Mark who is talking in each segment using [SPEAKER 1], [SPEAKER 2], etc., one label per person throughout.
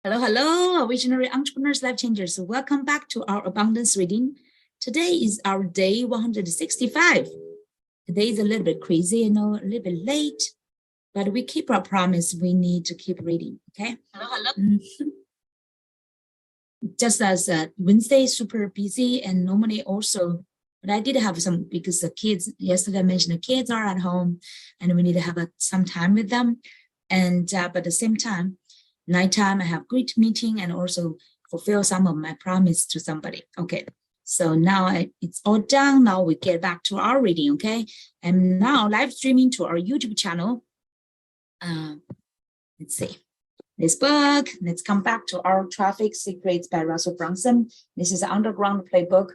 [SPEAKER 1] Hello, hello, visionary entrepreneurs, life changers. Welcome back to our abundance reading. Today is our day 165. Today is a little bit crazy, a little bit late, but we keep our promise. We need to keep reading, okay? Hello, hello. Just as Wednesday is super busy and normally also, but I did have some because the kids, yesterday I mentioned the kids are at home and we need to have some time with them. And but at the same time, nighttime, I have great meeting and also fulfill some of my promise to somebody. Okay, so now it's all done. Now we get back to our reading, okay? I'm now live streaming to our YouTube channel. Let's see. This book, let's come back to our Traffic Secrets by Russell Brunson. This is an underground playbook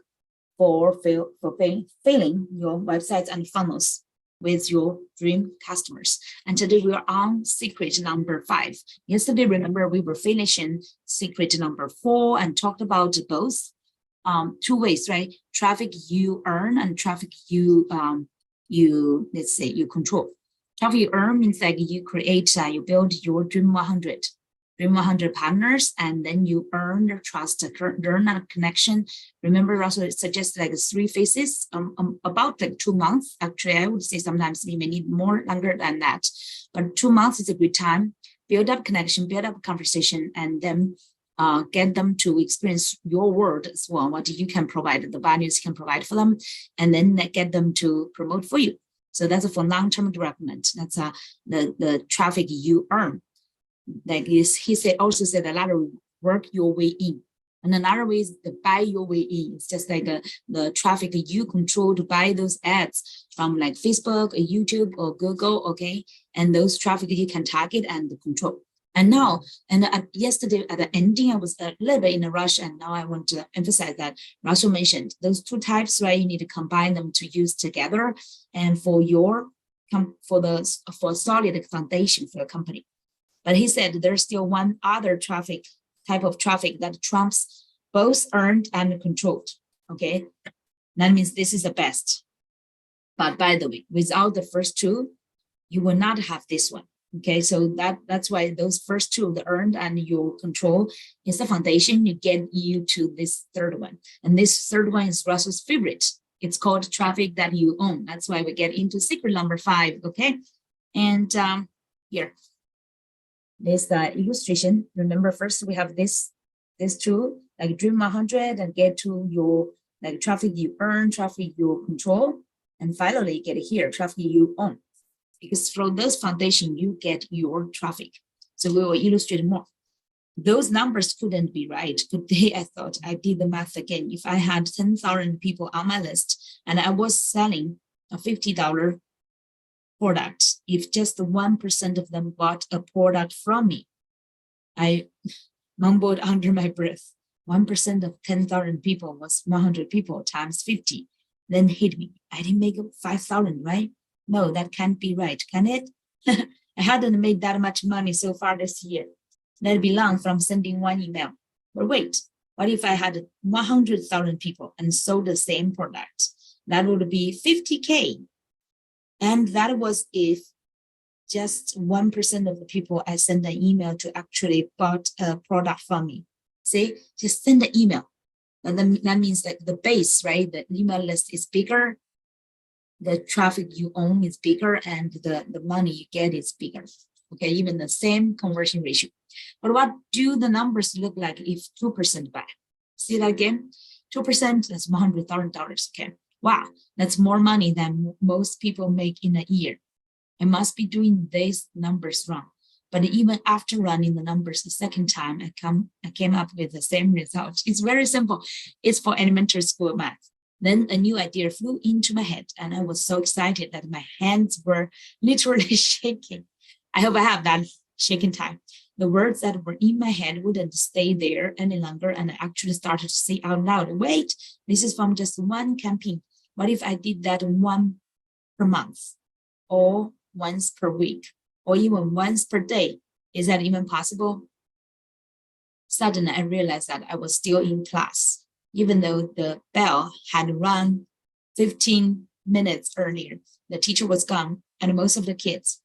[SPEAKER 1] for failing your websites and funnels with your dream customers. And today we are on secret number 5. Yesterday, remember, we were finishing secret number 4 and talked about both 2 ways, right? Traffic you earn and traffic you control. Traffic you earn means like you create, you build your dream 100 partners, and then you earn their trust, earn that connection. Remember, Russell suggested like 3 phases, about like 2 months. Actually, I would say sometimes we may need more longer than that, but 2 months is a good time. Build up connection, build up conversation, and then get them to experience your world as well, what you can provide, the values you can provide for them, and then get them to promote for you. So that's for long-term development. That's the traffic you earn. Like he also said a lot of work your way in, and another way is to buy your way in. It's just like the traffic you control to buy those ads from like Facebook or YouTube or Google, okay? And those traffic you can target and control. And now, yesterday at the ending, I was a little bit in a rush, and now I want to emphasize that Russell mentioned those 2 types, right? You need to combine them to use together, and for a solid foundation for your company. But he said there's still one other type of traffic that trumps both earned and controlled. Okay, that means this is the best. But by the way, without the first 2, you will not have this one. Okay, so that's why those first 2, the earned and your control, is the foundation you get you to this 3rd one. And this 3rd one is Russell's favorite. It's called traffic that you own. That's why we get into secret number 5. Okay, and here. This illustration. Remember, first we have this 2, like dream 100, and get to your like traffic you earn, traffic you control, and finally get here, traffic you own. Because from this foundation, you get your traffic. So we will illustrate more. Those numbers couldn't be right. Today, I thought I did the math again. If I had 10,000 people on my list and I was selling a $50 product, if just 1% of them bought a product from me, I mumbled under my breath. 1% of 10,000 people was 100 people times 50. Then hit me. I didn't make 5,000, right? No, that can't be right, can it? I hadn't made that much money so far this year. That'd be long from sending 1 email. But wait, what if I had 100,000 people and sold the same product? That would be 50K. And that was if just 1% of the people I sent an email to actually bought a product from me. See, just send the email. And then that means that the base, right? The email list is bigger. The traffic you own is bigger, and the money you get is bigger. Okay, even the same conversion ratio. But what do the numbers look like if 2% buy? See that again? 2%, that's $100,000. Okay. Wow, that's more money than most people make in a year. I must be doing these numbers wrong. But even after running the numbers the 2nd time, I came up with the same result. It's very simple. It's for elementary school math. Then a new idea flew into my head, and I was so excited that my hands were literally shaking. I hope I have that shaking time. The words that were in my head wouldn't stay there any longer, and I actually started to say out loud, wait, this is from just 1 campaign. What if I did that 1 per month, or once per week, or even once per day? Is that even possible? Suddenly, I realized that I was still in class, even though the bell had rung 15 minutes earlier. The teacher was gone, and most of the kids,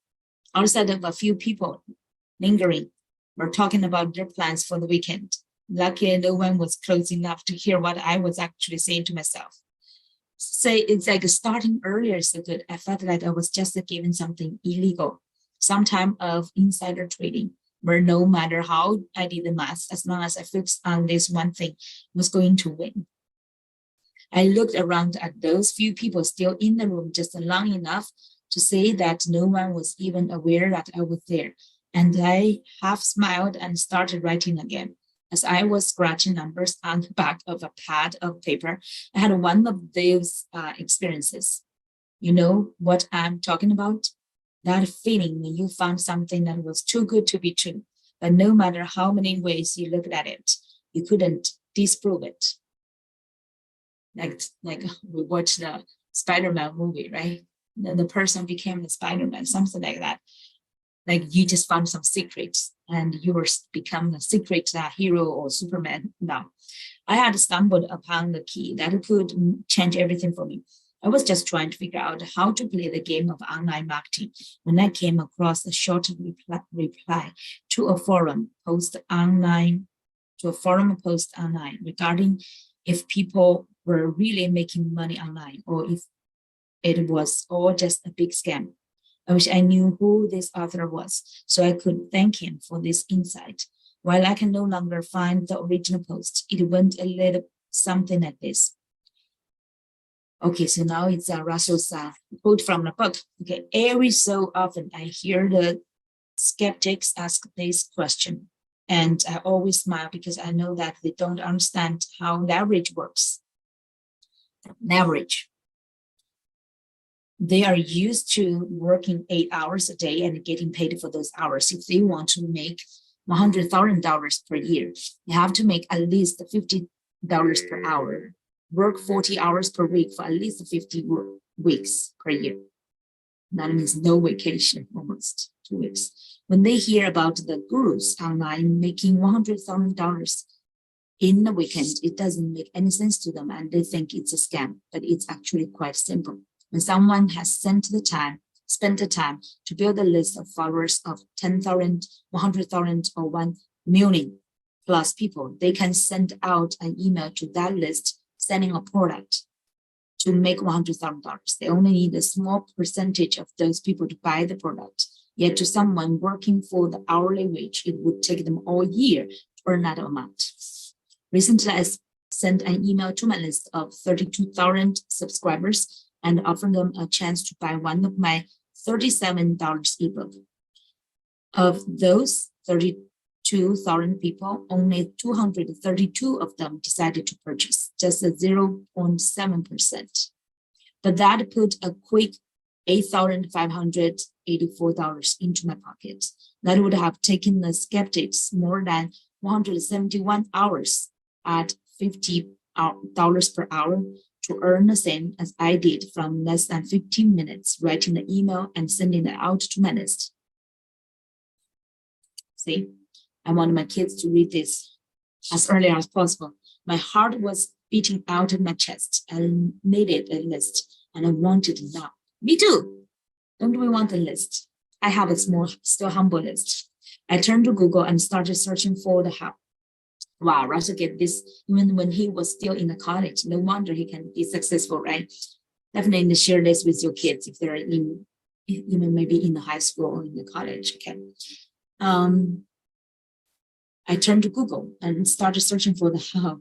[SPEAKER 1] outside of a few people lingering, were talking about their plans for the weekend. Luckily, no one was close enough to hear what I was actually saying to myself. Say it's like starting earlier so good. I felt like I was just given something illegal, some type of insider trading, where no matter how I did the math, as long as I focused on this one thing, was going to win. I looked around at those few people still in the room just long enough to say that no one was even aware that I was there. And I half smiled and started writing again. As I was scratching numbers on the back of a pad of paper, I had one of those experiences. You know what I'm talking about? That feeling when you found something that was too good to be true, but no matter how many ways you looked at it, you couldn't disprove it. Like we watched the Spider-Man movie, right? The person became the Spider-Man, something like that. Like you just found some secrets and you were become the secret hero or Superman. No, I had stumbled upon the key that could change everything for me. I was just trying to figure out how to play the game of online marketing when I came across a short reply to a forum post online regarding if people were really making money online or if it was all just a big scam. I wish I knew who this author was so I could thank him for this insight. While I can no longer find the original post, it went a little something like this. Okay, so now it's Russell's quote from the book. Okay, every so often I hear the skeptics ask this question, and I always smile because I know that they don't understand how leverage works. Leverage. They are used to working 8 hours a day and getting paid for those hours. If they want to make $100,000 per year, you have to make at least $50 per hour, work 40 hours per week for at least 50 weeks per year. That means no vacation, almost 2 weeks. When they hear about the gurus online making $100,000 in the weekend, it doesn't make any sense to them and they think it's a scam, but it's actually quite simple. When someone has spent the time to build a list of followers of 10,000, 100,000, or 1 million plus people, they can send out an email to that list selling a product to make $100,000. They only need a small percentage of those people to buy the product. Yet to someone working for the hourly wage, it would take them all year to earn that amount. Recently, I sent an email to my list of 32,000 subscribers and offered them a chance to buy one of my $37 ebook. Of those 32,000 people, only 232 of them decided to purchase, just a 0.7%. But that put a quick $8,584 into my pocket. That would have taken the skeptics more than 171 hours at $50 per hour to earn the same as I did from less than 15 minutes writing the email and sending it out to my list. See, I wanted my kids to read this as early as possible. My heart was beating out of my chest. I needed a list and I wanted it now. Me too. Don't we want a list? I have a small, still humble list. I turned to Google and started searching for the help. Wow, Russell get this even when he was still in the college. No wonder he can be successful, right? Definitely share this with your kids if they're in, even maybe in the high school or in the college. Okay. I turned to Google and started searching for the how.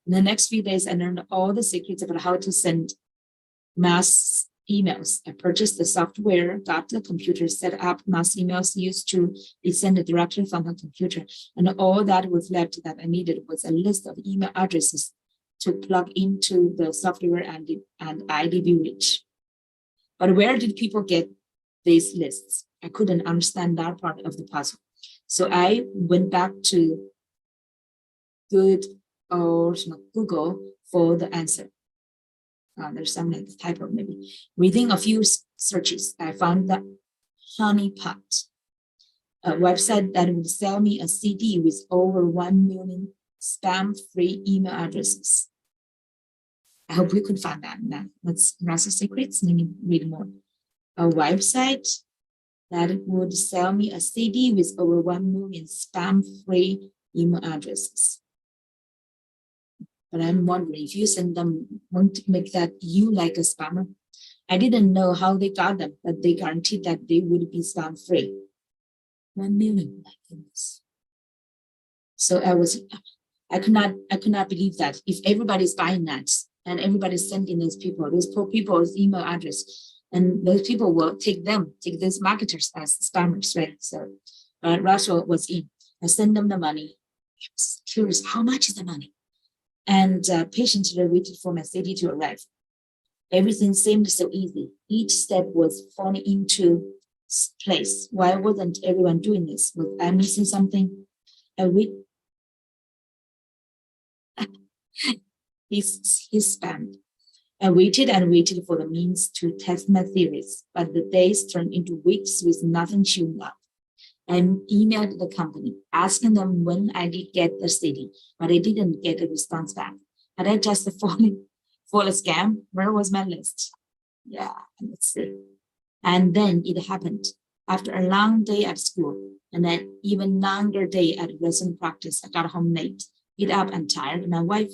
[SPEAKER 1] In the next few days, I learned all the secrets about how to send mass emails. I purchased the software, got the computer set up, mass emails used to be sent directly from the computer. And all that was left that I needed was a list of email addresses to plug into the software and I'd be rich. But where did people get these lists? I couldn't understand that part of the puzzle. So I went back to Google for the answer. There's some like typo maybe. Within a few searches, I found the Honeypot, a website that would sell me a CD with over 1 million spam-free email addresses. I hope we could find that now. That's Russell Secrets. Let me read more. A website that would sell me a CD with over 1 million spam-free email addresses. But I'm wondering if you send them, won't make that you like a spammer? I didn't know how they got them, but they guaranteed that they would be spam-free. 1 million, my goodness. So I could not believe that. If everybody's buying that and everybody's sending those poor people's email address, and those people will take those marketers as spammers, right? So Russia was in. I sent them the money. I was curious, how much is the money? And patiently waited for my CD to arrive. Everything seemed so easy. Each step was falling into place. Why wasn't everyone doing this? Was I missing something? He's spammed. I waited and waited for the means to test my theories, but the days turned into weeks with nothing showing up. I emailed the company, asking them when I did get the CD, but I didn't get a response back. Had I just fallen for a scam? Where was my list? Yeah, let's see. And then it happened. After a long day at school and an even longer day at lesson practice, I got home late, beat up and tired. My wife,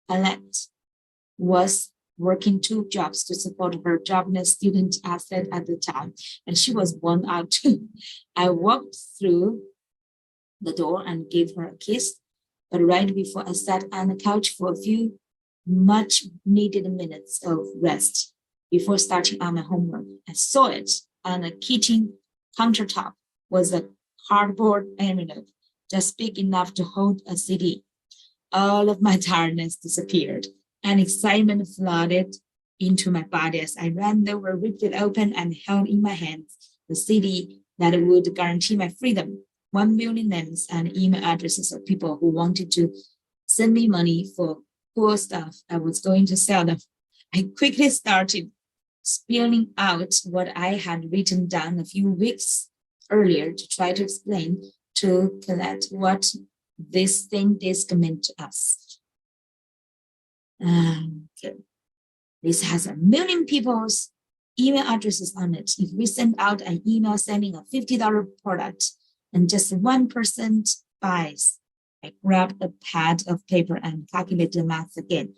[SPEAKER 1] Alette, was working 2 jobs to support her jobless student asset at the time, and she was worn out too. I walked through the door and gave her a kiss, but right before I sat on the couch for a few much needed minutes of rest before starting on my homework, I saw it on a kitchen countertop was a cardboard envelope just big enough to hold a CD. All of my tiredness disappeared, and excitement flooded into my body as I ran over, ripped it open, and held in my hands the CD that would guarantee my freedom. 1 million names and email addresses of people who wanted to send me money for cool stuff I was going to sell them. I quickly started spelling out what I had written down a few weeks earlier to try to explain to Colette what this thin disk meant to us. Okay. This has 1 million people's email addresses on it. If we send out an email selling a $50 product and just 1% buys, I grabbed a pad of paper and calculated the math again.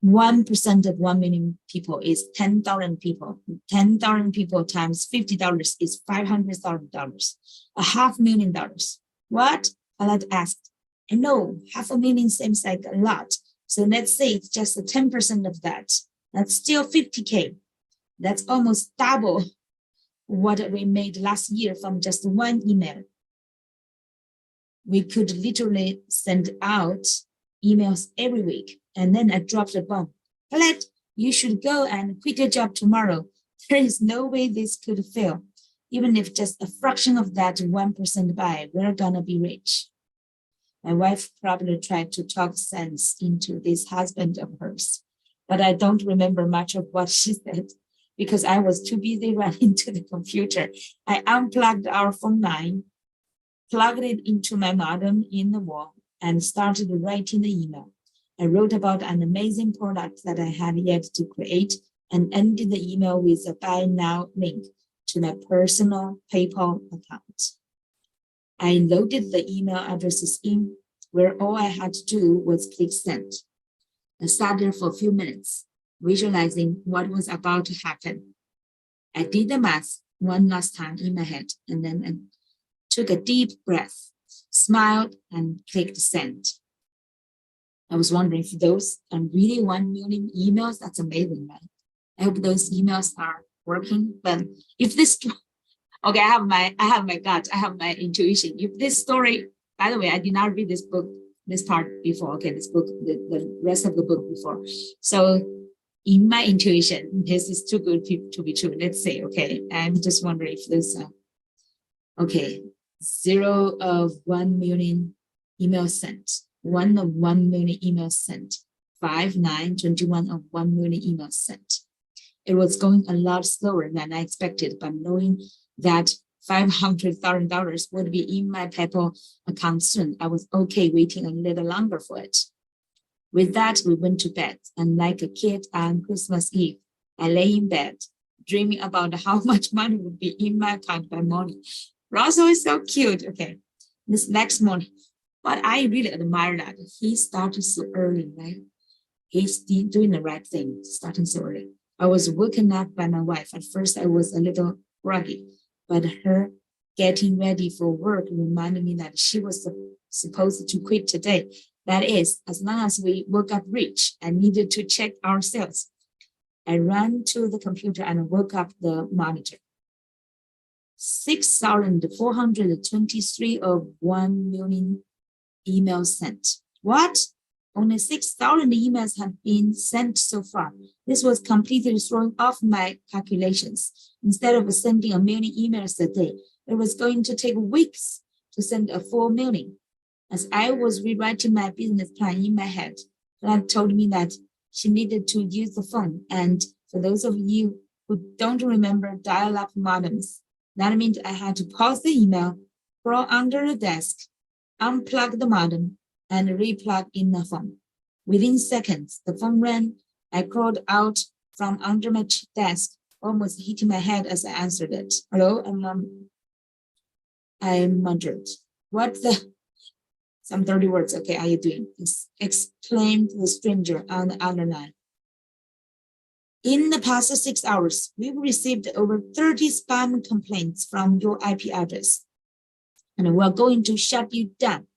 [SPEAKER 1] 1% of 1 million people is 10,000 people. 10,000 people times $50 is $500,000, $500,000. What? Alette asked. I know, 500,000 seems like a lot. So let's say it's just 10% of that. That's still 50K. That's almost double what we made last year from just one email. We could literally send out emails every week. And then I dropped a bomb. Colette, you should go and quit your job tomorrow. There is no way this could fail. Even if just a fraction of that 1% buy, we're gonna be rich. My wife probably tried to talk sense into this husband of hers, but I don't remember much of what she said because I was too busy running to the computer. I unplugged our phone line, plugged it into my modem in the wall, and started writing the email. I wrote about an amazing product that I had yet to create and ended the email with a buy now link to my personal PayPal account. I loaded the email addresses in where all I had to do was click send. I sat there for a few minutes, visualizing what was about to happen. I did the math one last time in my head, and then I took a deep breath, smiled, and clicked send. I was wondering if those are really 1 million emails. That's amazing, right? I hope those emails are working. But if this, okay, I have my gut, I have my intuition. If this story, by the way, I did not read this book, this part before. Okay, this book, the rest of the book before. So in my intuition, this is too good to be true. Let's say, okay, I'm just wondering if this, okay, 0 of 1 million emails sent, 1 of 1 million emails sent, 5, 9, 21 of 1 million emails sent. It was going a lot slower than I expected, but knowing that $500,000 would be in my PayPal account soon, I was okay waiting a little longer for it. With that, we went to bed, and like a kid on Christmas Eve, I lay in bed, dreaming about how much money would be in my account by morning. Russell is so cute. Okay, this next morning, but I really admire that he started so early, right? He's doing the right thing, starting so early. I was woken up by my wife. At first, I was a little groggy, but her getting ready for work reminded me that she was supposed to quit today. That is, as long as we woke up rich and needed to check our sales. I ran to the computer and woke up the monitor. 6,423 of 1 million emails sent. What? Only 6,000 emails have been sent so far. This was completely throwing off my calculations. Instead of sending 1 million emails a day, it was going to take weeks to send a 4 million. As I was rewriting my business plan in my head, Dad told me that she needed to use the phone. And for those of you who don't remember dial-up modems, that meant I had to pause the email, crawl under the desk, unplug the modem, and replug in the phone. Within seconds, the phone rang. I crawled out from under my desk, almost hitting my head as I answered it. Hello, I muttered. What the? Some dirty words. Okay, how are you doing? Exclaimed the stranger on the other line. In the past 6 hours, we've received over 30 spam complaints from your IP address, and we're going to shut you down.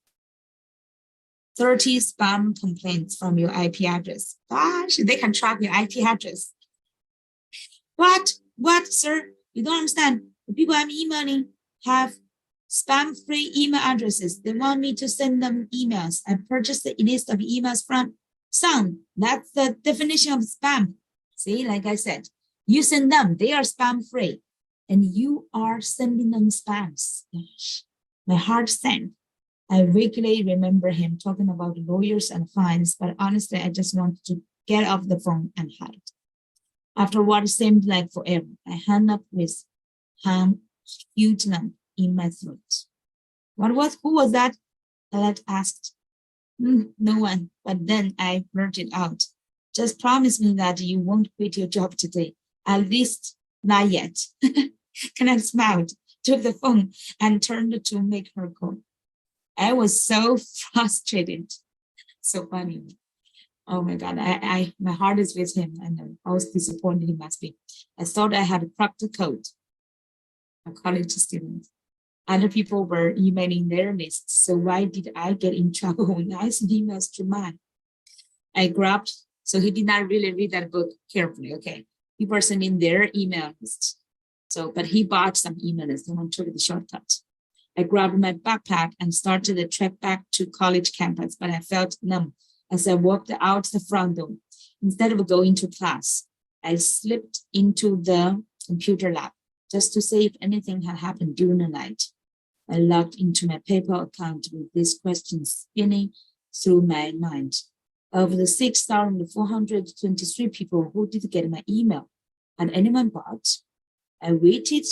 [SPEAKER 1] 30 spam complaints from your IP address. Gosh, they can track your IP address. What, sir? You don't understand. The people I'm emailing have spam-free email addresses. They want me to send them emails. I purchased a list of emails from some. That's the definition of spam. See, like I said, you send them, they are spam-free, and you are sending them spams. Gosh, my heart sank. I vaguely remember him talking about lawyers and fines, but honestly, I just wanted to get off the phone and hide. After what seemed like forever, I hung up with huge lump in my throat. Who was that? Alette asked. No one, but then I blurted out. Just promise me that you won't quit your job today. At least not yet. Kenneth smiled, took the phone, and turned to make her call. I was so frustrated. So funny. Oh my God, my heart is with him, and I was disappointed he must be. I thought I had cracked the code. A college student. Other people were emailing their lists, so why did I get in trouble when I sent emails to mine? I grabbed, so he did not really read that book carefully, okay. People are sending their email lists. So, but he bought some email lists and took the shortcut. I grabbed my backpack and started the trek back to college campus, but I felt numb as I walked out the front door. Instead of going to class, I slipped into the computer lab just to see if anything had happened during the night. I logged into my PayPal account with these questions spinning through my mind. Of the 6,423 people who did get my email, had anyone bought? I waited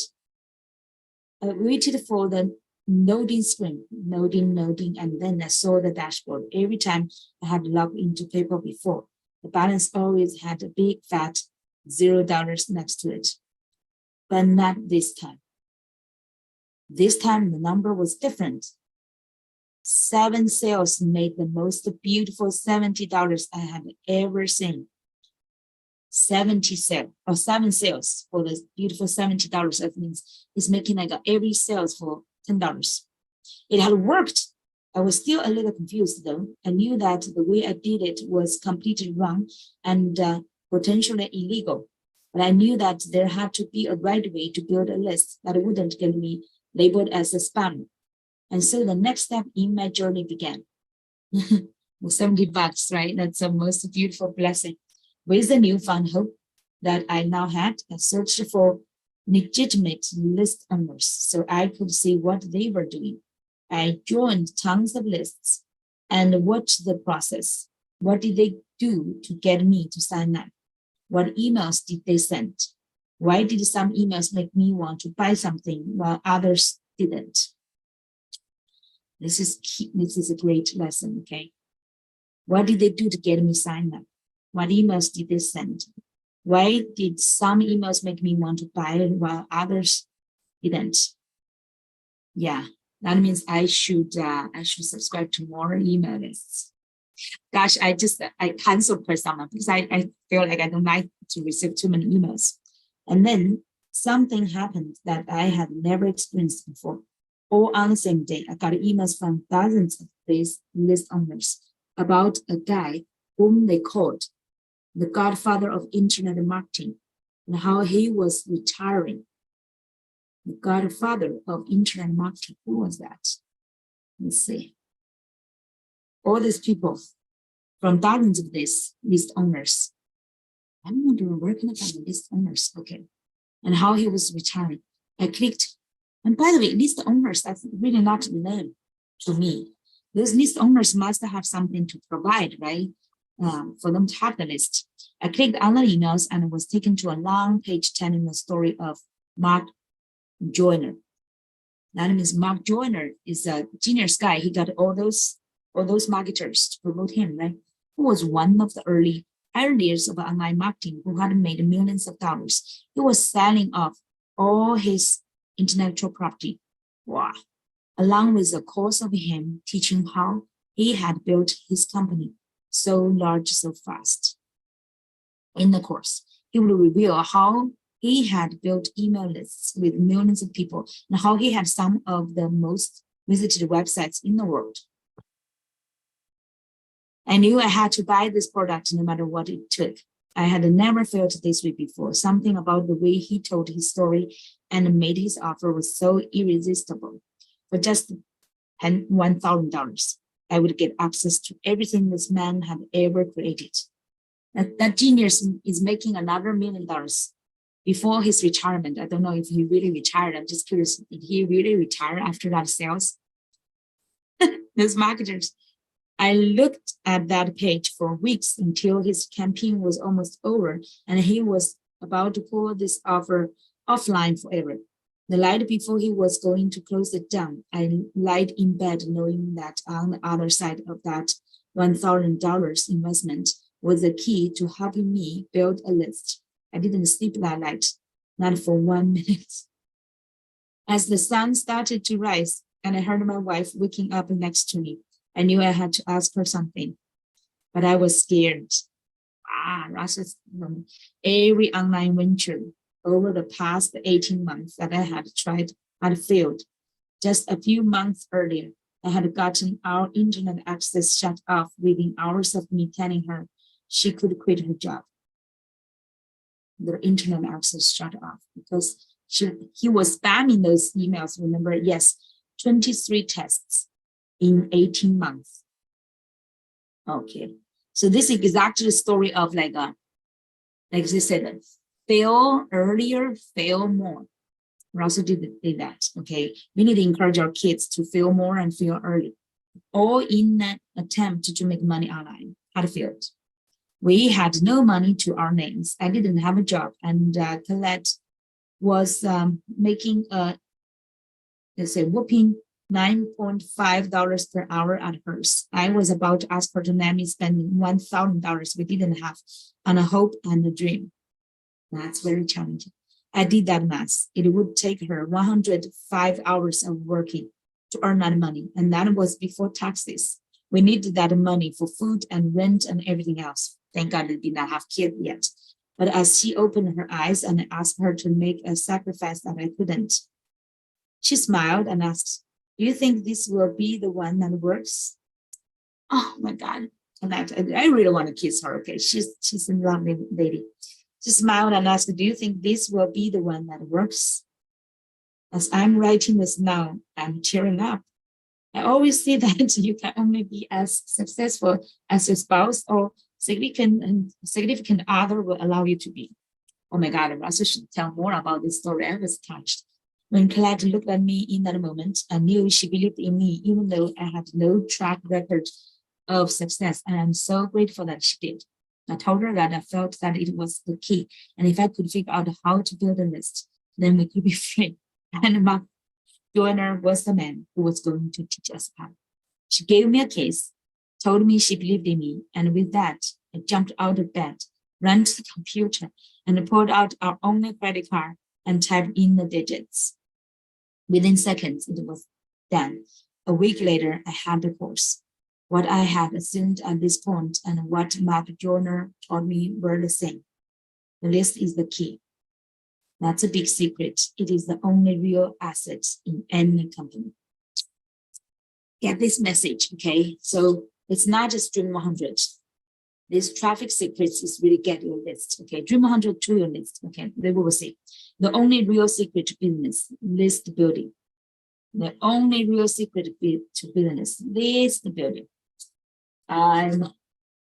[SPEAKER 1] for the loading screen, loading, and then I saw the dashboard. Every time I had logged into PayPal before, the balance always had a big fat $0 next to it. But not this time. This time the number was different. 7 sales made the most beautiful $70 I had ever seen. 7 sales for the beautiful $70. That means it's making like every sales for $10. It had worked. I was still a little confused though. I knew that the way I did it was completely wrong and potentially illegal. But I knew that there had to be a right way to build a list that wouldn't get me labeled as a spam. And so the next step in my journey began. $70, right? That's the most beautiful blessing. With the newfound hope that I now had, I searched for legitimate list owners so I could see what they were doing. I joined tons of lists and watched the process. What did they do to get me to sign up? What emails did they send? Why did some emails make me want to buy something while others didn't? This is key. This is a great lesson, okay? What did they do to get me signed up? What emails did they send? Why did some emails make me want to buy it while others didn't? Yeah, that means I should subscribe to more email lists. Gosh, I canceled Persona because I feel like I don't like to receive too many emails. And then something happened that I had never experienced before. All on the same day, I got emails from dozens of these list owners about a guy whom they called the godfather of internet marketing and how he was retiring. The godfather of internet marketing. Who was that? Let's see. All these people from dozens of these list owners. I'm wondering where can I find the list owners? Okay. And how he was retiring. I clicked. And by the way, list owners, that's really not known to me. Those list owners must have something to provide, right? For them to have the list. I clicked on the emails and was taken to a long page telling the story of Mark Joyner. That means Mark Joyner is a genius guy. He got all those marketers to promote him, right? Who was one of the earliest of online marketing who had made millions of dollars. He was selling off all his intellectual property. Wow. Along with a course of him teaching how he had built his company so large so fast. In the course, he would reveal how he had built email lists with millions of people and how he had some of the most visited websites in the world. I knew I had to buy this product no matter what it took. I had never felt this way before. Something about the way he told his story and made his offer was so irresistible. For just $1,000, I would get access to everything this man had ever created. That genius is making another $1 million before his retirement. I don't know if he really retired. I'm just curious, did he really retire after that sales? Those marketers. I looked at that page for weeks until his campaign was almost over and he was about to pull this offer offline forever. The night before he was going to close it down, I lied in bed knowing that on the other side of that $1,000 investment was the key to helping me build a list. I didn't sleep that night, not for 1 minute. As the sun started to rise and I heard my wife waking up next to me, I knew I had to ask her something, but I was scared. Russell's every online venture over the past 18 months that I had tried had failed. Just a few months earlier, I had gotten our internet access shut off within hours of me telling her she could quit her job. The internet access shut off because he was spamming those emails. Remember, yes, 23 tests in 18 months. Okay, so this is exactly the story of like they said, fail earlier, fail more. We also did that. Okay, we need to encourage our kids to fail more and fail early, all in an attempt to make money online. Had failed. We had no money to our names. I didn't have a job, and Colette was making let's say whooping $9.5 per hour at hers. I was about to ask her to let me spend $1,000 we didn't have on a hope and a dream. That's very challenging. I did that math. It would take her 105 hours of working to earn that money, and that was before taxes. We needed that money for food and rent and everything else. Thank God I did not have kids yet. But as she opened her eyes and I asked her to make a sacrifice that I couldn't, she smiled and asked, "Do you think this will be the one that works?" Oh my God. And I really want to kiss her. Okay, she's a lovely lady. She smiled and asked, "Do you think this will be the one that works?" As I'm writing this now, I'm cheering up. I always say that you can only be as successful as your spouse or significant other will allow you to be. Oh my God, Russell should tell more about this story. I was touched. When Colette looked at me in that moment, I knew she believed in me, even though I had no track record of success. And I'm so grateful that she did. I told her that I felt that it was the key. And if I could figure out how to build a list, then we could be free. And Mark Joyner was the man who was going to teach us how. She gave me a case, told me she believed in me. And with that, I jumped out of bed ran to the computer, and pulled out our only credit card and typed in the digits. Within seconds, it was done. A week later, I had the course. What I had assumed at this point and what Mark Joyner told me were the same. The list is the key. That's a big secret. It is the only real asset in any company. Get this message, okay? So it's not just Dream 100. This traffic secrets is really get your list, okay? Dream 100 to your list, okay? They will see. The only real secret to business, list building. The only real secret to business, list building. I'm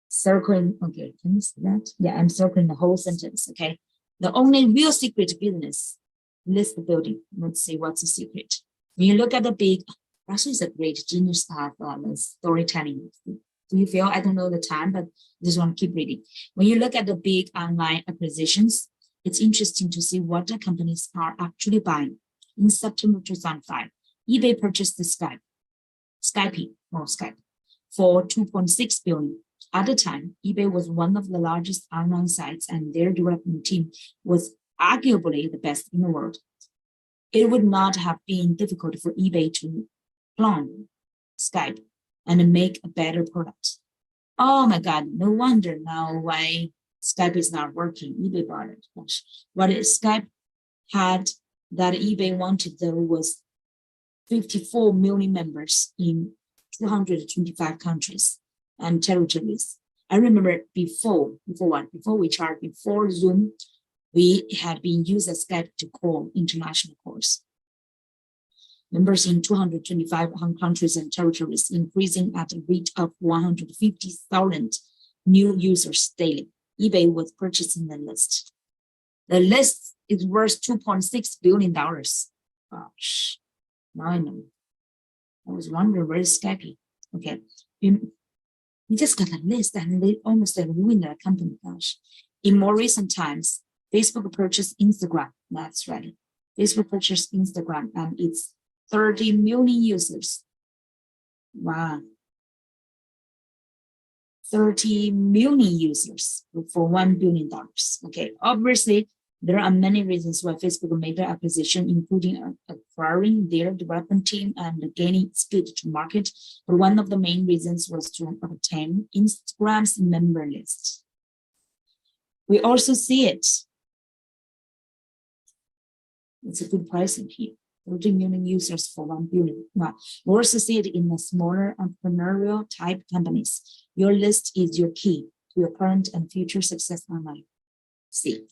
[SPEAKER 1] circling, okay, can you see that? Yeah, I'm circling the whole sentence, okay? The only real secret to business, list building. Let's see what's the secret. When you look at the big, Russell is a great genius of storytelling. Do you feel? I don't know the time, but I just want to keep reading. When you look at the big online acquisitions, it's interesting to see what the companies are actually buying. In September 2005, eBay purchased the Skype, for $2.6 billion. At the time, eBay was one of the largest online sites, and their development team was arguably the best in the world. It would not have been difficult for eBay to clone Skype and make a better product. Oh my God, no wonder now why Skype is not working. eBay bought it. Gosh. What Skype had that eBay wanted, though, was 54 million members in 225 countries and territories. I remember before Zoom, we had been using Skype to call international calls. Members in 225 countries and territories, increasing at a rate of 150,000 new users daily. eBay was purchasing the list. The list is worth $2.6 billion. Gosh, now I know. I was wondering where is Skype? Okay, we just got a list and they almost ruined their company. Gosh, in more recent times, Facebook purchased Instagram. That's right. Facebook purchased Instagram and it's 30 million users. Wow. 30 million users for $1 billion. Okay, obviously, there are many reasons why Facebook made the acquisition, including acquiring their development team and gaining speed to market. But one of the main reasons was to obtain Instagram's member list. We also see it. It's a good pricing here. 30 million users for 1 billion. Now, we also see it in the smaller entrepreneurial type companies. Your list is your key to your current and future success online. See.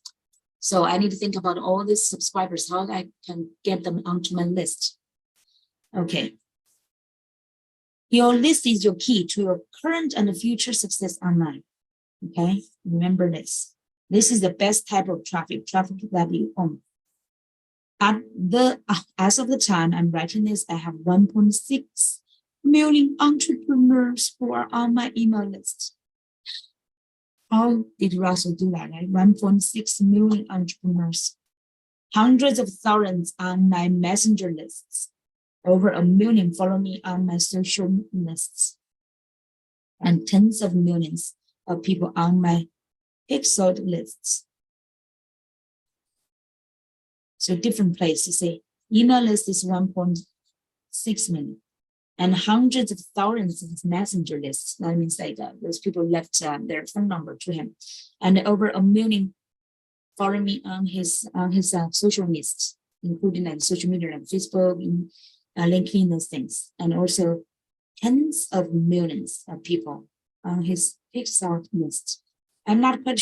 [SPEAKER 1] So I need to think about all these subscribers, how I can get them onto my list. Okay. Your list is your key to your current and future success online. Okay. Remember this. This is the best type of traffic that you own. As of the time I'm writing this, I have 1.6 million entrepreneurs who are on my email list. How did Russell do that? Right? 1.6 million entrepreneurs, hundreds of thousands on my messenger lists, over 1 million follow me on my social lists, and tens of millions of people on my pixeled lists. So different places, say email list is 1.6 million. And hundreds of thousands of messenger lists. That means like those people left their phone number to him, and over 1 million follow me on his social lists, including like social media like Facebook, LinkedIn, those things, and also tens of millions of people on his Pixel list. I'm not quite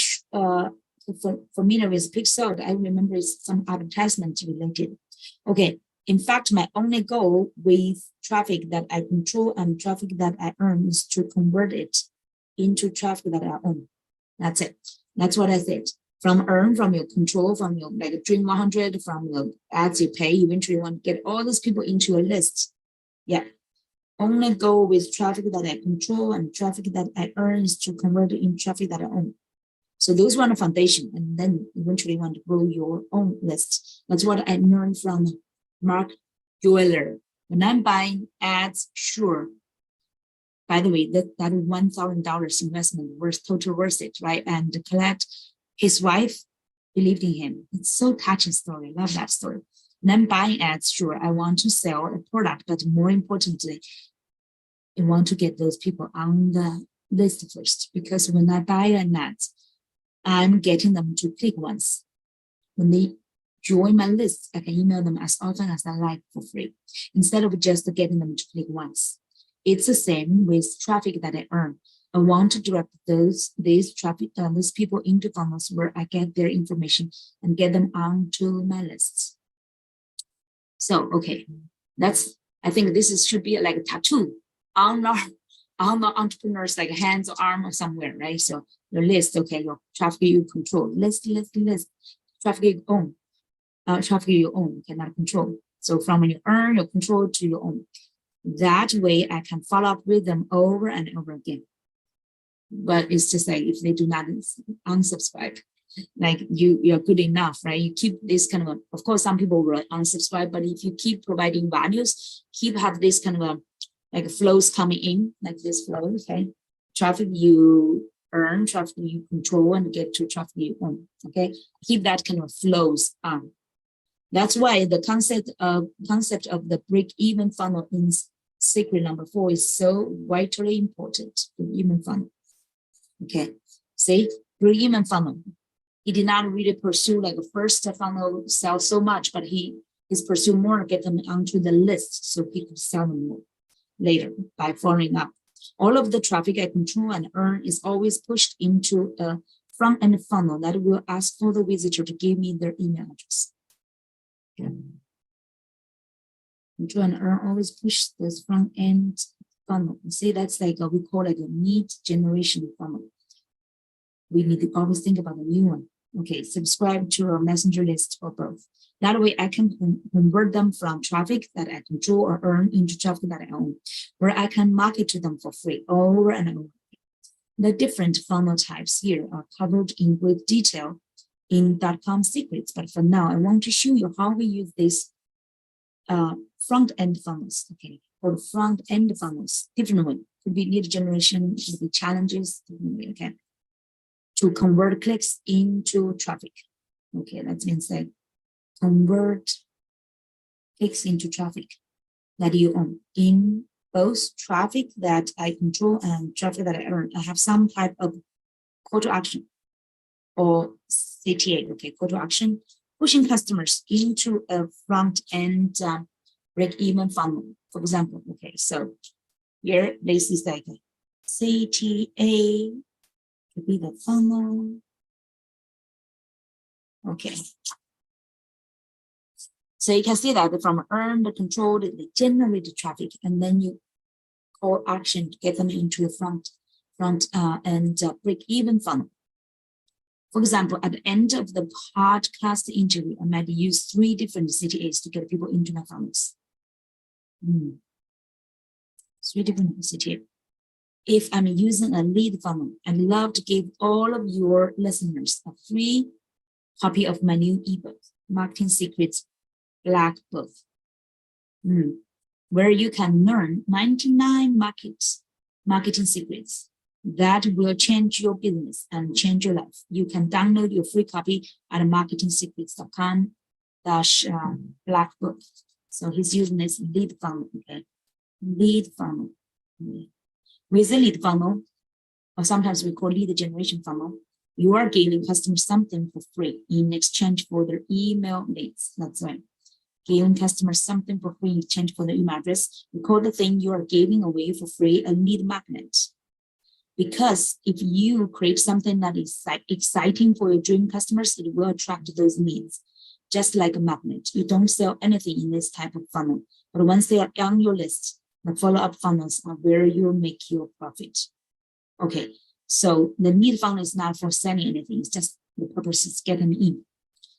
[SPEAKER 1] familiar with Pixel. I remember it's some advertisement related. Okay. In fact, my only goal with traffic that I control and traffic that I earn is to convert it into traffic that I own. That's it. That's what I said. From your control, from your like Dream 100, from your ads you pay, eventually you want to get all those people into your list. Yeah. Only goal with traffic that I control and traffic that I earn is to convert it into traffic that I own. So those are the foundation, and then eventually you want to grow your own list. That's what I learned from Mark Joyner. When I'm buying ads, sure, by the way, that $1,000 investment was totally worth it, right? And Colette, his wife, believed in him. It's so touching story. Love that story. And then buying ads, sure, I want to sell a product, but more importantly, I want to get those people on the list first, because when I buy an ad, I'm getting them to click once. When they join my list, I can email them as often as I like for free, instead of just getting them to click once. It's the same with traffic that I earn. I want to direct these people into funnels where I get their information and get them onto my lists. So, okay, I think this should be like a tattoo on the entrepreneurs, like hands or arm or somewhere, right? So your list, okay, your traffic you control, list, traffic you own, you cannot control. So from when you earn, you control to your own. That way I can follow up with them over and over again. But it's just like if they do not unsubscribe, like you're good enough, right? You keep this kind of course, some people will unsubscribe, but if you keep providing values, have this kind of like flows coming in, like this flow, okay? Traffic you earn, traffic you control, and get to traffic you own, okay? Keep that kind of flows on. That's why the concept of the break-even funnel in secret number 4 is so vitally important. Break-even funnel, okay? See, break-even funnel. He did not really pursue like a first funnel sell so much, but he's pursue more, get them onto the list so he could sell them more later by following up. All of the traffic I control and earn is always pushed into a front-end funnel that will ask for the visitor to give me their email address. Okay. Control and earn always push this front-end funnel. See, that's like we call it a lead generation funnel. We need to always think about a new one. Okay, subscribe to a messenger list or both. That way I can convert them from traffic that I control or earn into traffic that I own, where I can market to them for free over and over. The different funnel types here are covered in great detail in .com secrets, but for now, I want to show you how we use these front-end funnels, okay, or front-end funnels, different way. Could be lead generation, could be challenges, okay, to convert clicks into traffic. Okay, that means like convert clicks into traffic that you own in both traffic that I control and traffic that I earn. I have some type of call to action or CTA, okay, call to action, pushing customers into a front-end break-even funnel, for example. Okay, so here, this is like a CTA, to be the funnel. Okay. So you can see that from earned, controlled, they generate the traffic, and then you call action to get them into the front and break-even funnel. For example, at the end of the podcast interview, I might use 3 different CTAs to get people into my funnels. 3 different CTAs. If I'm using a lead funnel, I'd love to give all of your listeners a free copy of my new ebook, Marketing Secrets Black Book, where you can learn 99 marketing secrets that will change your business and change your life. You can download your free copy at marketingsecrets.com/black book. So he's using this lead funnel, okay? Lead funnel. With a lead funnel, or sometimes we call lead generation funnel, you are giving customers something for free in exchange for their email leads. That's right. Giving customers something for free in exchange for their email address. We call the thing you are giving away for free a lead magnet. Because if you create something that is exciting for your dream customers, it will attract those leads, just like a magnet. You don't sell anything in this type of funnel, but once they are on your list, the follow-up funnels are where you make your profit. Okay, so the lead funnel is not for selling anything, it's just the purpose is get them in.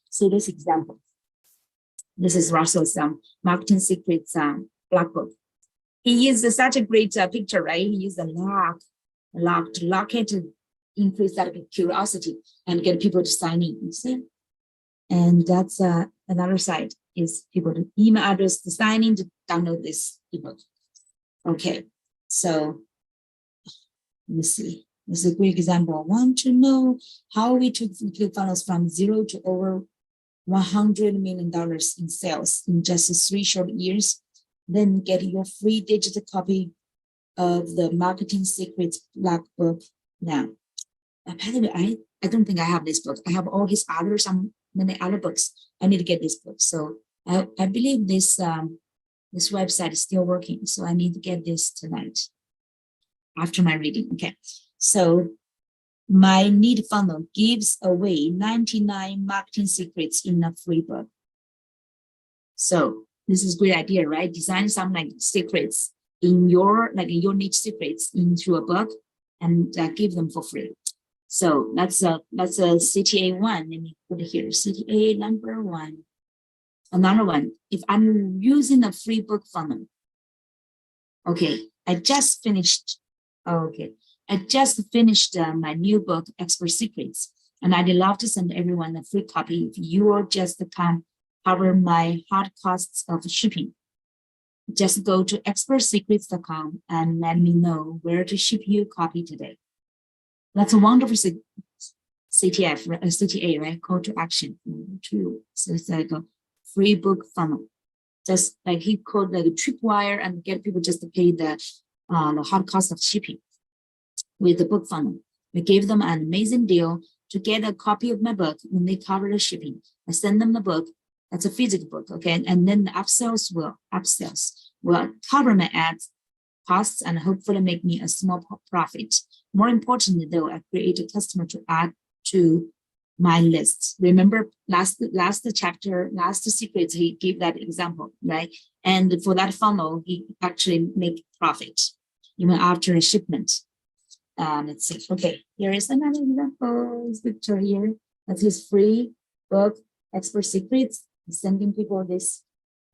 [SPEAKER 1] So this example, this is Russell's Marketing Secrets Black Book. He used such a great picture, right? He used a lock to lock it to increase that curiosity and get people to sign in, you see? And that's another side is people to email address to sign in to download this ebook. Okay, so Let me see. This is a great example. Want to know how we took ClickFunnels from 0 to over $100 million in sales in just 3 short years? Then get your free digital copy of the Marketing Secrets Black Book now. By the way, I don't think I have this book. I have all his other, many other books. I need to get this book. So I believe this this website is still working. So I need to get this tonight after my reading. Okay. So my lead funnel gives away 99 marketing secrets in a free book. So this is a great idea, right? Design some like secrets in your niche secrets into a book and give them for free. So that's a CTA 1. Let me put it here. CTA number 1. Another one. If I'm using a free book funnel, okay, I just finished. Okay, I just finished my new book, Expert Secrets, and I'd love to send everyone a free copy if you will just cover my hard costs of shipping. Just go to expertsecrets.com and let me know where to ship you a copy today. That's a wonderful CTA, right? Call to action. So it's like a free book funnel. Just like he called like a tripwire and get people just to pay the hard cost of shipping with the book funnel. We gave them an amazing deal to get a copy of my book when they cover the shipping. I send them the book. That's a physical book, okay? And then the upsells will cover my ads costs and hopefully make me a small profit. More importantly, though, I create a customer to add to my list. Remember last chapter, last secrets, he gave that example, right? And for that funnel, he actually make profit even after a shipment. Let's see. Okay, here is another example. This picture here. That's his free book, Expert Secrets. He's sending people this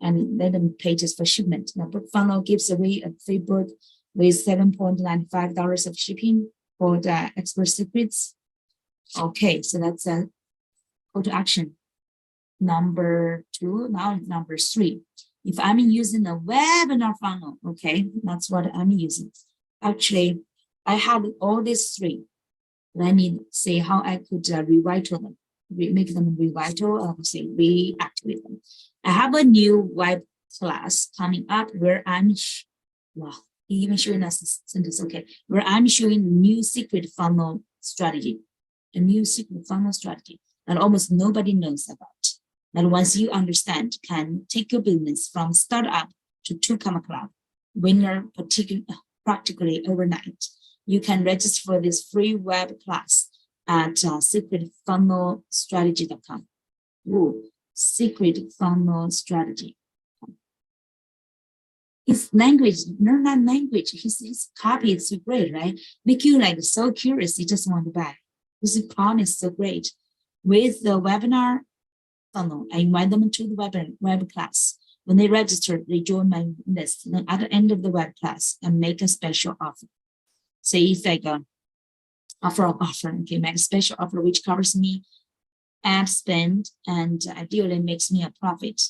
[SPEAKER 1] and let them pages for shipment. Now, book funnel gives away a free book with $7.95 of shipping for the Expert Secrets. Okay, so that's a call to action. Number 2, now number 3. If I'm using a webinar funnel, okay, that's what I'm using. Actually, I have all these 3. Let me see how I could revital them, make them revital, say reactivate them. I have a new web class coming up where I'm, even showing us this sentence, okay, where I'm showing new secret funnel strategy, a new secret funnel strategy that almost nobody knows about. That once you understand, can take your business from startup to 2-comma club, winner practically overnight. You can register for this free web class at secretfunnelstrategy.com. Ooh, secret funnel strategy. His language, not language, his copy is so great, right? Make you like so curious, you just want to buy. This promise so great. With the webinar funnel, I invite them to the web class. When they register, they join my list. Then at the end of the web class, I make a special offer. Say it's like a offer, okay, make a special offer which covers me ad spend and ideally makes me a profit.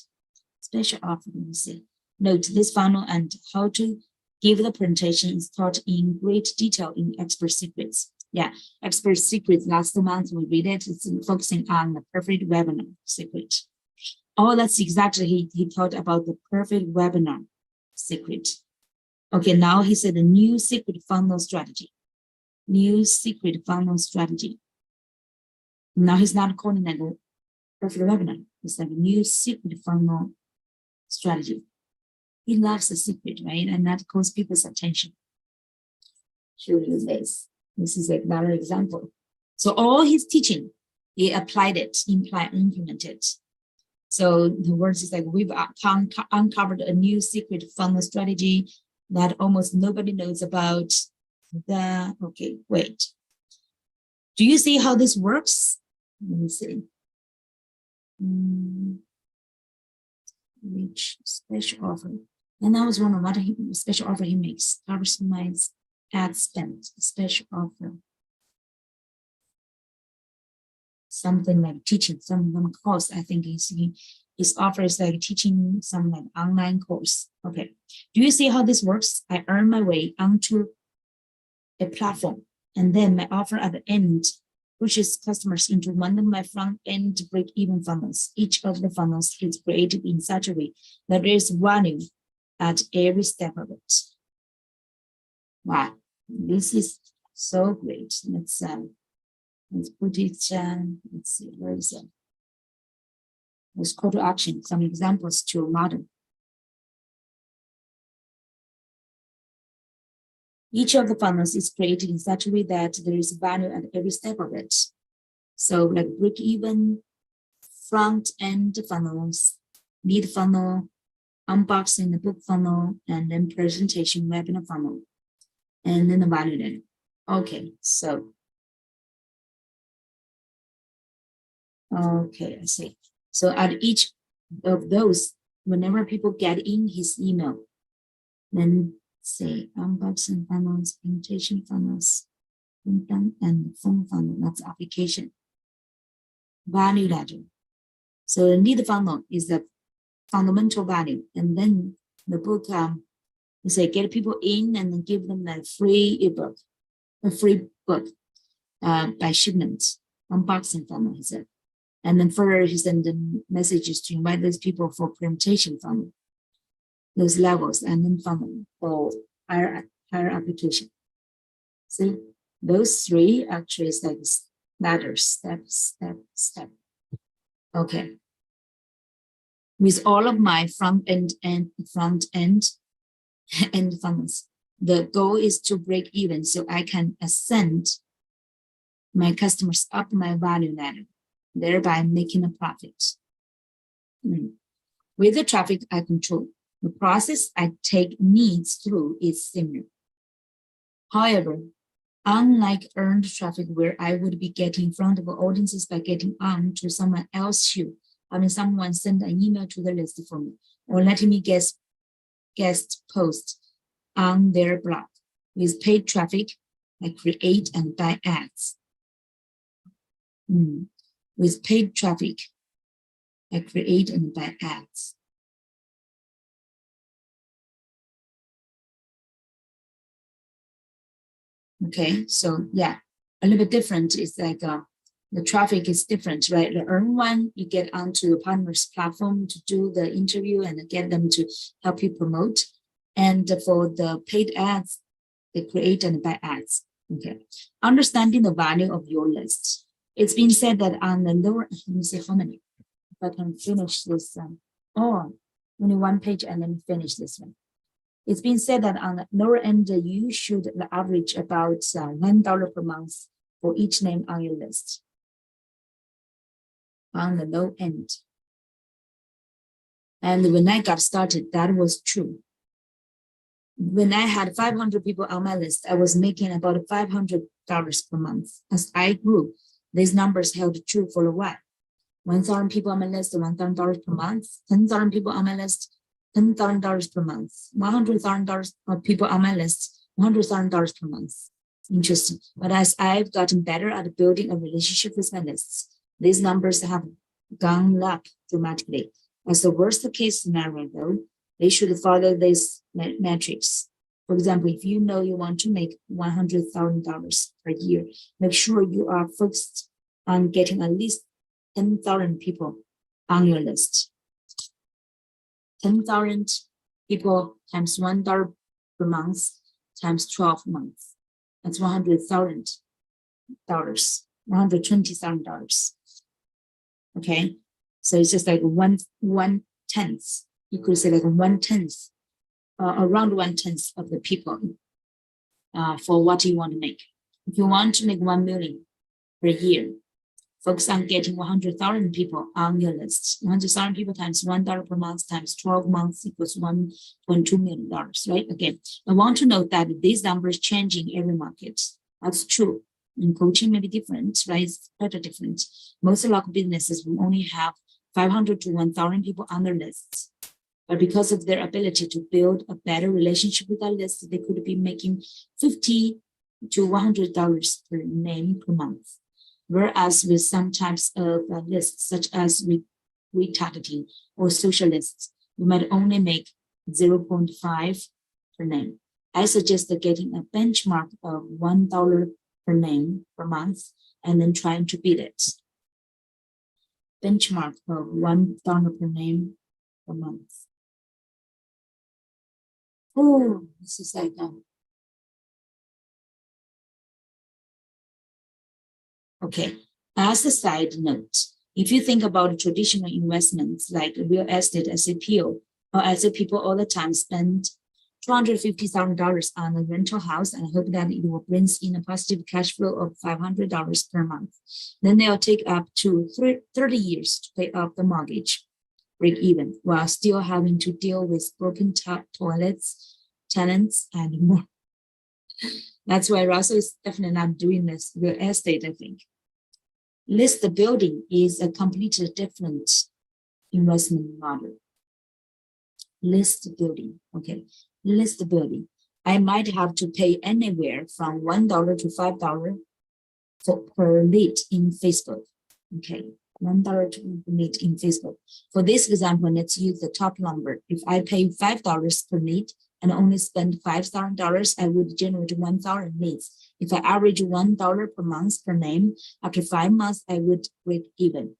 [SPEAKER 1] Special offer, let me see. Note this funnel and how to give the presentation is taught in great detail in Expert Secrets. Yeah, Expert Secrets, last month we read it. It's focusing on the perfect webinar secret. Oh, that's exactly, he taught about the perfect webinar secret. Okay, now he said a new secret funnel strategy. New secret funnel strategy. Now he's not calling it a perfect webinar. It's like a new secret funnel strategy. He loves the secret, right? And that calls people's attention. Show you this. This is another example. So all his teaching, he applied it, implemented. So the words is like, we've uncovered a new secret funnel strategy that almost nobody knows about. Okay, wait. Do you see how this works? Let me see. Which special offer? And I was wondering what special offer he makes. Covers my ad spend, special offer. Something like teaching, some course. I think his offer is like teaching some like online course. Okay. Do you see how this works? I earn my way onto a platform, and then my offer at the end pushes customers into one of my front-end break-even funnels. Each of the funnels is created in such a way that there is value at every step of it. Wow, this is so great. Let's put it. Let's see, where is it? Let's call to action. Some examples to model. Each of the funnels is created in such a way that there is value at every step of it. So like break even, front end funnels, lead funnel, unboxing the book funnel, and then presentation webinar funnel, and then the value ladder. Okay, so okay, I see. So at each of those, whenever people get in his email, then say unboxing funnels, presentation funnels, and phone funnel, that's application. Value ladder. So the lead funnel is the fundamental value, and then the book, you say get people in and then give them a free ebook, a free book by shipment, unboxing funnel, he said. And then further, he sent the messages to invite those people for presentation funnel, those levels, and then funnel for higher application. See, those three actually is like ladder, step. Okay. With all of my front end and funnels, the goal is to break even so I can ascend my customers up my value ladder, thereby making a profit. With the traffic I control, the process I take needs through is similar. However, unlike earned traffic where I would be getting in front of audiences by getting on to someone else's shoe, having someone send an email to the list for me, or letting me guest post on their blog. With paid traffic, I create and buy ads. With paid traffic, I create and buy ads. Okay, so yeah, a little bit different. It's like the traffic is different, right? The earned one, you get onto the partner's platform to do the interview and get them to help you promote. And for the paid ads, they create and buy ads. Okay, understanding the value of your list. It's been said that on the lower, let me see how many, if I can finish this. Only one page and then finish this one. It's been said that on the lower end, you should average about $1 per month for each name on your list. On the low end. And when I got started, that was true. When I had 500 people on my list, I was making about $500 per month. As I grew, these numbers held true for a while. 1,000 people on my list, $1,000 per month. 10,000 people on my list, $10,000 per month. 100,000 people on my list, $100,000 per month. Interesting. But as I've gotten better at building a relationship with my lists, these numbers have gone up dramatically. As the worst case scenario, though, they should follow these metrics. For example, if you know you want to make $100,000 per year, make sure you are focused on getting at least 10,000 people on your list. 10,000 people times $1 per month times 12 months. That's $100,000, $120,000. Okay, so it's just like one tenth. You could say like 1/10, around 1/10 of the people for what you want to make. If you want to make 1 million per year, focus on getting 100,000 people on your list. 100,000 people times $1 per month times 12 months equals $1.2 million, right? Again, I want to note that these numbers change in every market. That's true. In coaching may be different, right? It's quite different. Most local businesses will only have 500 to 1,000 people on their lists. But because of their ability to build a better relationship with our list, they could be making $50 to $100 per name per month. Whereas with some types of lists, such as retargeting or social lists, you might only make 0.5 per name. I suggest getting a benchmark of $1 per name per month and then trying to beat it. Benchmark of $1 per name per month. Oh, this is like okay. As a side note, if you think about traditional investments like real estate as a PO, or as a people all the time spend $250,000 on a rental house and hope that it will bring in a positive cash flow of $500 per month. Then they'll take up to 30 years to pay off the mortgage, break even, while still having to deal with broken toilets, tenants, and more. That's why Russell is definitely not doing this real estate, I think. List the building is a completely different investment model. List the building, okay. List the building. I might have to pay anywhere from $1 to $5 per lead in Facebook. Okay, $1 to lead in Facebook. For this example, let's use the top number. If I pay $5 per lead and only spend $5,000, I would generate 1,000 leads. If I average $1 per month per name, after 5 months, I would break even.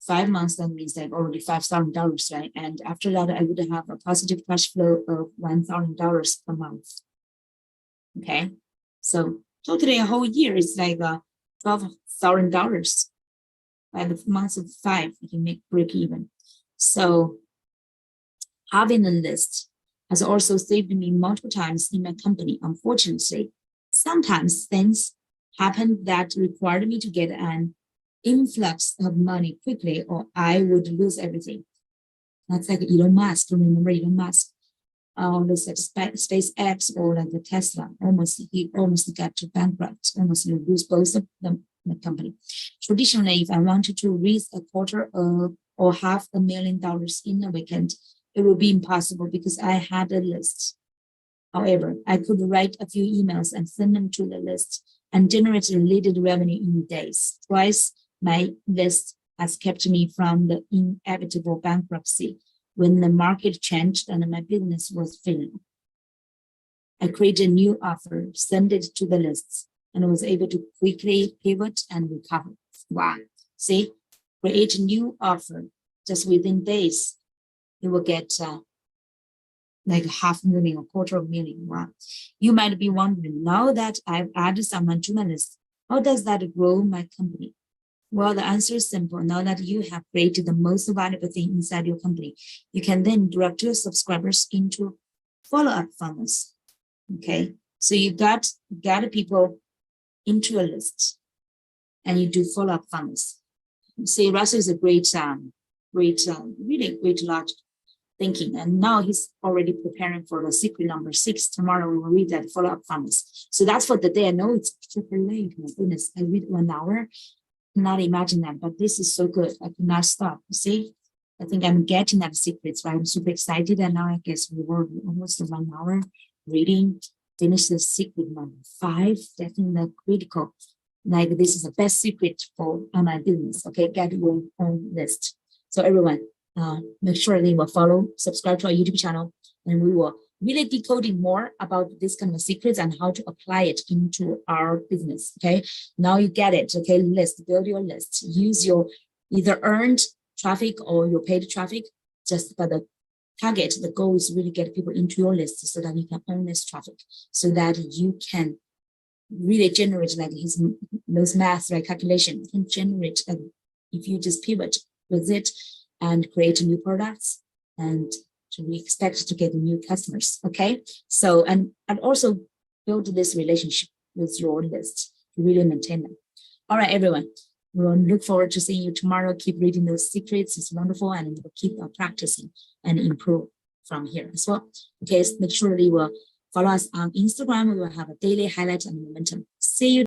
[SPEAKER 1] 5 months, that means like already $5,000, right? And after that, I would have a positive cash flow of $1,000 per month. Okay, so totally a whole year is like $12,000. By the month of 5, you can make break even. So having a list has also saved me multiple times in my company. Unfortunately, sometimes things happen that required me to get an influx of money quickly, or I would lose everything. That's like Elon Musk. Remember Elon Musk? Looks like SpaceX or like the Tesla. He almost got to bankrupt. Almost lose both of them. The company. Traditionally, if I wanted to raise a quarter or $500,000 in a weekend, it would be impossible because I had a list. However, I could write a few emails and send them to the list and generate related revenue in days. Twice, my list has kept me from the inevitable bankruptcy when the market changed and my business was failing. I created a new offer, send it to the lists, and I was able to quickly pivot and recover. Wow. See, create a new offer just within days. You will get like $500,000 or $250,000. Wow. You might be wondering, now that I've added someone to my list, how does that grow my company? Well, the answer is simple. Now that you have created the most valuable thing inside your company, you can then direct your subscribers into follow-up funnels. Okay, so you got people into a list and you do follow-up funnels. See, Russell is a really great logic thinking. And now he's already preparing for the secret number 6. Tomorrow we will read that follow-up funnels. So that's for the day. I know it's super late. My goodness, I read 1 hour. Cannot imagine that, but this is so good. I cannot stop. You see, I think I'm getting that secrets, right? I'm super excited. And now I guess we were almost 1 hour reading. Finish the secret number 5. Definitely critical. Like this is the best secret for my business. Okay, get your own list. So everyone, make sure they will follow, subscribe to our YouTube channel, and we will really decoding more about this kind of secrets and how to apply it into our business. Okay, now you get it. Okay, list, build your list. Use your either earned traffic or your paid traffic. Just for the target, the goal is really get people into your list so that you can own this traffic, so that you can really generate like those math, right? Calculation. You can generate if you just pivot with it and create new products, and we expect to get new customers. Okay, so and also build this relationship with your list to really maintain them. All right, everyone. We'll look forward to seeing you tomorrow. Keep reading those secrets. It's wonderful, and we'll keep practicing and improve from here as well. Okay, so make sure that you will follow us on Instagram. We will have a daily highlight and momentum. See you.